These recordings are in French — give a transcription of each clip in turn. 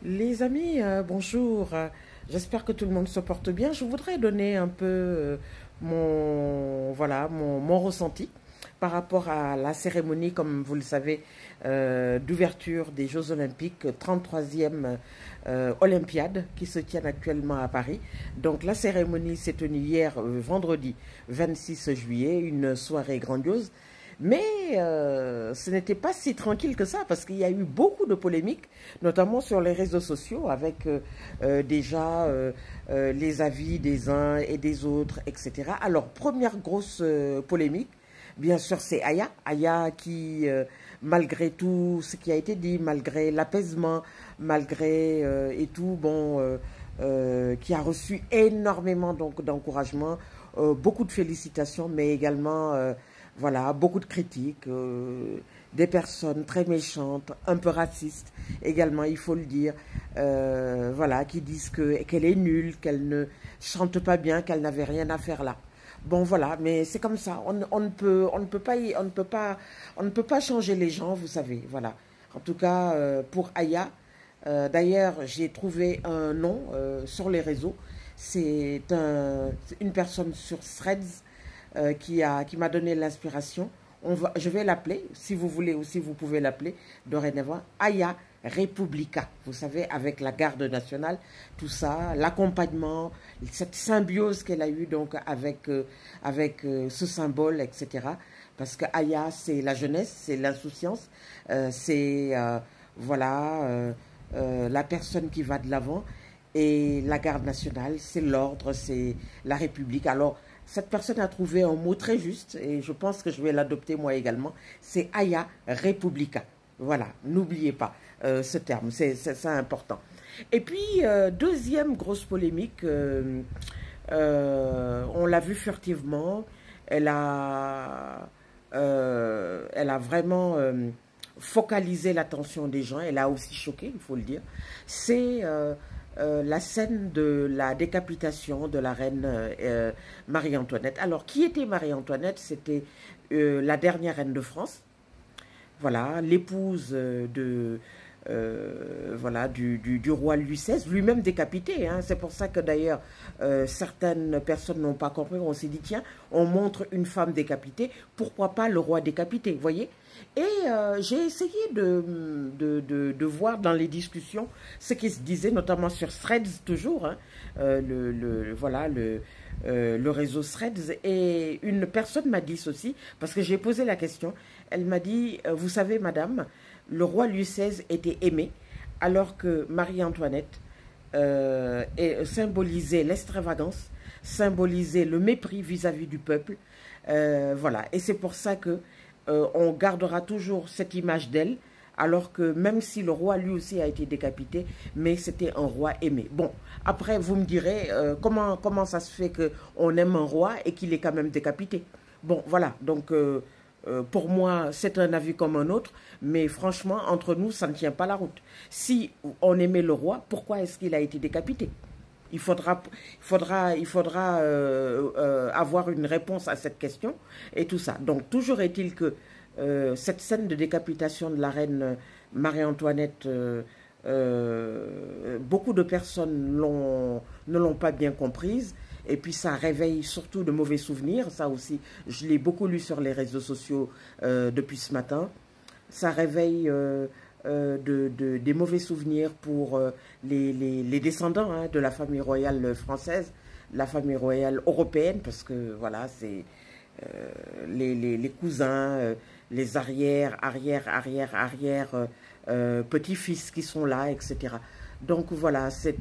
Les amis, bonjour. J'espère que tout le monde se porte bien. Je voudrais donner un peu mon ressenti par rapport à la cérémonie, comme vous le savez, d'ouverture des Jeux Olympiques, 33e Olympiade qui se tiennent actuellement à Paris. Donc la cérémonie s'est tenue hier, vendredi 26 juillet, une soirée grandiose. Mais ce n'était pas si tranquille que ça, parce qu'il y a eu beaucoup de polémiques, notamment sur les réseaux sociaux, avec les avis des uns et des autres, etc. Alors, première grosse polémique, bien sûr, c'est Aya. Aya qui, malgré tout ce qui a été dit, malgré l'apaisement, malgré et tout, qui a reçu énormément d'encouragement, beaucoup de félicitations, mais également voilà, beaucoup de critiques, des personnes très méchantes, un peu racistes également, il faut le dire, voilà, qui disent qu'elle est nulle, qu'elle ne chante pas bien, qu'elle n'avait rien à faire là. Bon, voilà, mais c'est comme ça. On ne peut pas changer les gens, vous savez. Voilà. En tout cas, pour Aya, d'ailleurs, j'ai trouvé un nom sur les réseaux. Une personne sur Threads qui m'a donné l'inspiration. Je vais l'appeler, si vous voulez ou si vous pouvez l'appeler, dorénavant, Aya Republica. Vous savez, avec la garde nationale, tout ça, l'accompagnement, cette symbiose qu'elle a eue donc avec ce symbole, etc. Parce que Aya, c'est la jeunesse, c'est l'insouciance, c'est la personne qui va de l'avant. Et la garde nationale, c'est l'ordre, c'est la République. Alors, cette personne a trouvé un mot très juste, et je pense que je vais l'adopter moi également, c'est Aya Republica. Voilà, n'oubliez pas ce terme, c'est important. Et puis, deuxième grosse polémique, on l'a vu furtivement, elle a vraiment focalisé l'attention des gens, elle a aussi choqué, il faut le dire, c'est la scène de la décapitation de la reine Marie-Antoinette. Alors, qui était Marie-Antoinette? C'était la dernière reine de France, voilà, l'épouse du roi Louis XVI, lui-même décapité. Hein. C'est pour ça que d'ailleurs, certaines personnes n'ont pas compris. On s'est dit, tiens, on montre une femme décapitée, pourquoi pas le roi décapité, vous voyez? Et j'ai essayé de voir dans les discussions ce qui se disait, notamment sur Threads toujours, hein, le réseau Threads. Et une personne m'a dit ceci, parce que j'ai posé la question, elle m'a dit, vous savez madame, le roi Louis XVI était aimé, alors que Marie-Antoinette symbolisait l'extravagance, symbolisait le mépris vis-à-vis du peuple. Voilà, et c'est pour ça que on gardera toujours cette image d'elle, alors que même si le roi lui aussi a été décapité, mais c'était un roi aimé. Bon, après vous me direz, comment ça se fait qu'on aime un roi et qu'il est quand même décapité? Bon, voilà, donc pour moi, c'est un avis comme un autre, mais franchement, entre nous, ça ne tient pas la route. Si on aimait le roi, pourquoi est-ce qu'il a été décapité? Il faudra avoir une réponse à cette question et tout ça. Donc, toujours est-il que cette scène de décapitation de la reine Marie-Antoinette, beaucoup de personnes ne l'ont pas bien comprise. Et puis ça réveille surtout de mauvais souvenirs. Ça aussi, je l'ai beaucoup lu sur les réseaux sociaux depuis ce matin. Ça réveille des mauvais souvenirs pour les descendants hein, de la famille royale française, la famille royale européenne, parce que voilà, c'est les cousins, les arrière, petits-fils qui sont là, etc. Donc voilà, ça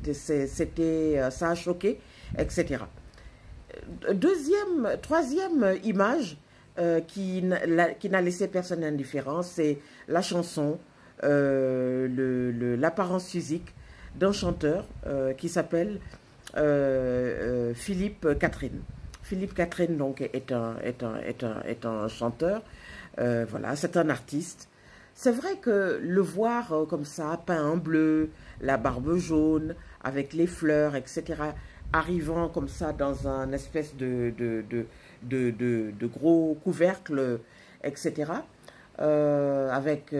a choqué, etc. Troisième image qui n'a laissé personne indifférent, c'est la chanson, l'apparence physique d'un chanteur qui s'appelle Philippe Catherine. Philippe Catherine donc est un chanteur, voilà, c'est un artiste. C'est vrai que le voir comme ça, peint en bleu, la barbe jaune, avec les fleurs, etc., arrivant comme ça dans un espèce de gros couvercle, etc., avec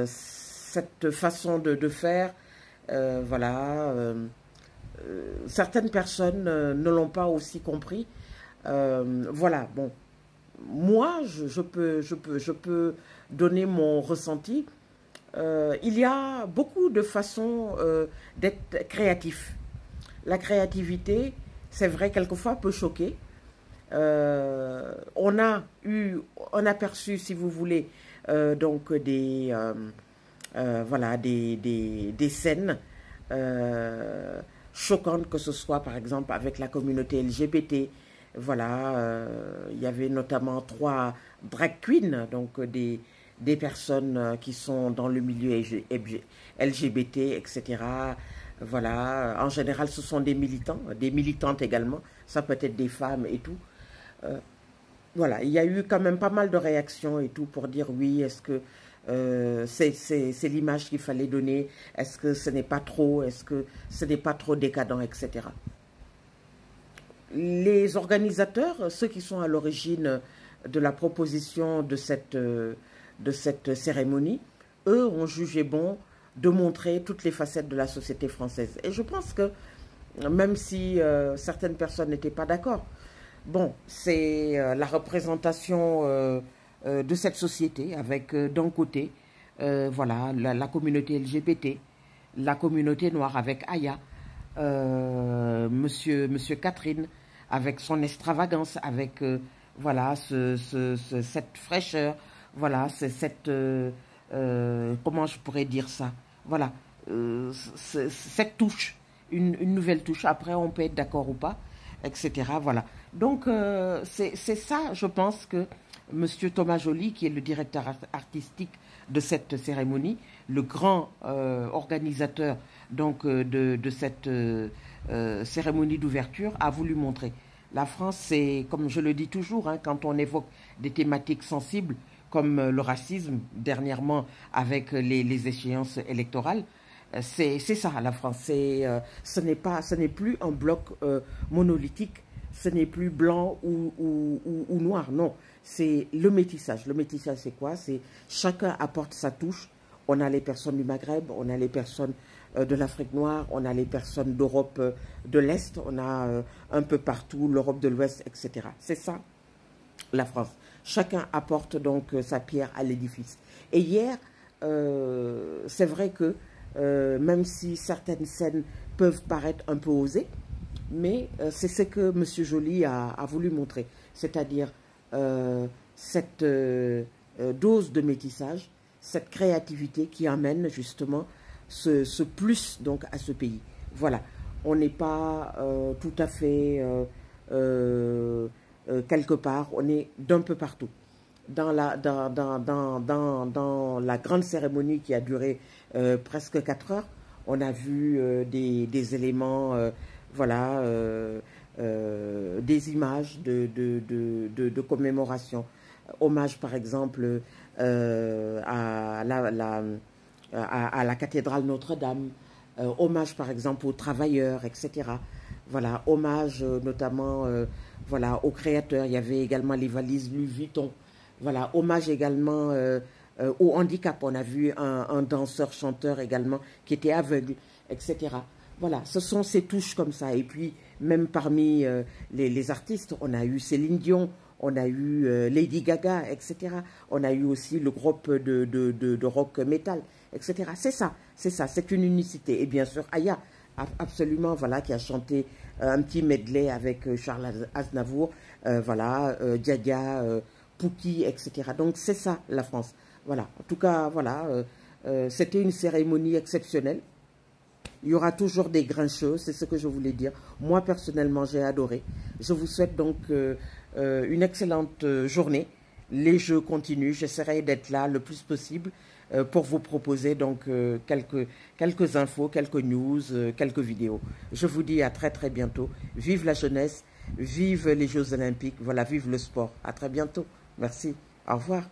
cette façon de faire, Voilà. Certaines personnes ne l'ont pas aussi compris. Voilà, bon. Moi, je peux donner mon ressenti. Il y a beaucoup de façons d'être créatif. La créativité, c'est vrai, quelquefois peut choquer. On a aperçu, si vous voulez, donc voilà, des scènes choquantes, que ce soit par exemple avec la communauté LGBT. Voilà, il y avait notamment 3 drag queens, donc des personnes qui sont dans le milieu LGBT, etc. Voilà, en général, ce sont des militants, des militantes également. Ça peut être des femmes et tout. Voilà, il y a eu quand même pas mal de réactions et tout pour dire oui, est-ce que c'est l'image qu'il fallait donner, est-ce que ce n'est pas trop, est-ce que ce n'est pas trop décadent, etc. Les organisateurs, ceux qui sont à l'origine de la proposition de cette cérémonie, eux ont jugé bon de montrer toutes les facettes de la société française. Et je pense que, même si certaines personnes n'étaient pas d'accord, bon, c'est la représentation de cette société avec d'un côté, voilà, la communauté LGBT, la communauté noire avec Aya, Monsieur Catherine, avec son extravagance, avec voilà, cette fraîcheur, voilà, cette comment je pourrais dire ça, voilà, cette touche, une nouvelle touche. Après, on peut être d'accord ou pas, etc. Voilà. Donc, c'est ça, je pense, que Monsieur Thomas Joly, qui est le directeur artistique de cette cérémonie, le grand organisateur donc, de cette cérémonie d'ouverture, a voulu montrer. La France, c'est, comme je le dis toujours, hein, quand on évoque des thématiques sensibles, comme le racisme, dernièrement avec les échéances électorales, c'est ça, la France. Ce n'est plus un bloc monolithique, ce n'est plus blanc ou noir, non. C'est le métissage. Le métissage, c'est quoi? C'est chacun apporte sa touche. On a les personnes du Maghreb, on a les personnes de l'Afrique noire, on a les personnes d'Europe de l'Est, on a un peu partout l'Europe de l'Ouest, etc. C'est ça, la France. Chacun apporte donc sa pierre à l'édifice. Et hier, c'est vrai que même si certaines scènes peuvent paraître un peu osées, mais c'est ce que M. Joly a voulu montrer. C'est-à-dire cette dose de métissage, cette créativité qui amène justement ce plus donc à ce pays. Voilà, on n'est pas tout à fait quelque part, on est d'un peu partout. Dans la grande cérémonie qui a duré presque 4 heures, on a vu des éléments, voilà, des images de commémoration. Hommage par exemple à la cathédrale Notre-Dame, hommage par exemple aux travailleurs, etc. Voilà, hommage notamment voilà, aux créateurs. Il y avait également les valises Louis Vuitton. Voilà, hommage également au handicap. On a vu un danseur-chanteur également qui était aveugle, etc. Voilà, ce sont ces touches comme ça. Et puis, même parmi les artistes, on a eu Céline Dion, on a eu Lady Gaga, etc. On a eu aussi le groupe de rock metal, etc. C'est ça, c'est une unicité. Et bien sûr, Aya, absolument, voilà, qui a chanté un petit medley avec Charles Aznavour, voilà, Djadia, Pouki, etc. Donc c'est ça la France. Voilà, en tout cas, voilà, c'était une cérémonie exceptionnelle. Il y aura toujours des grincheux, c'est ce que je voulais dire. Moi, personnellement, j'ai adoré. Je vous souhaite donc une excellente journée. Les jeux continuent. J'essaierai d'être là le plus possible pour vous proposer donc quelques infos, quelques news, quelques vidéos. Je vous dis à très très bientôt. Vive la jeunesse, vive les Jeux Olympiques, voilà, vive le sport. À très bientôt. Merci. Au revoir.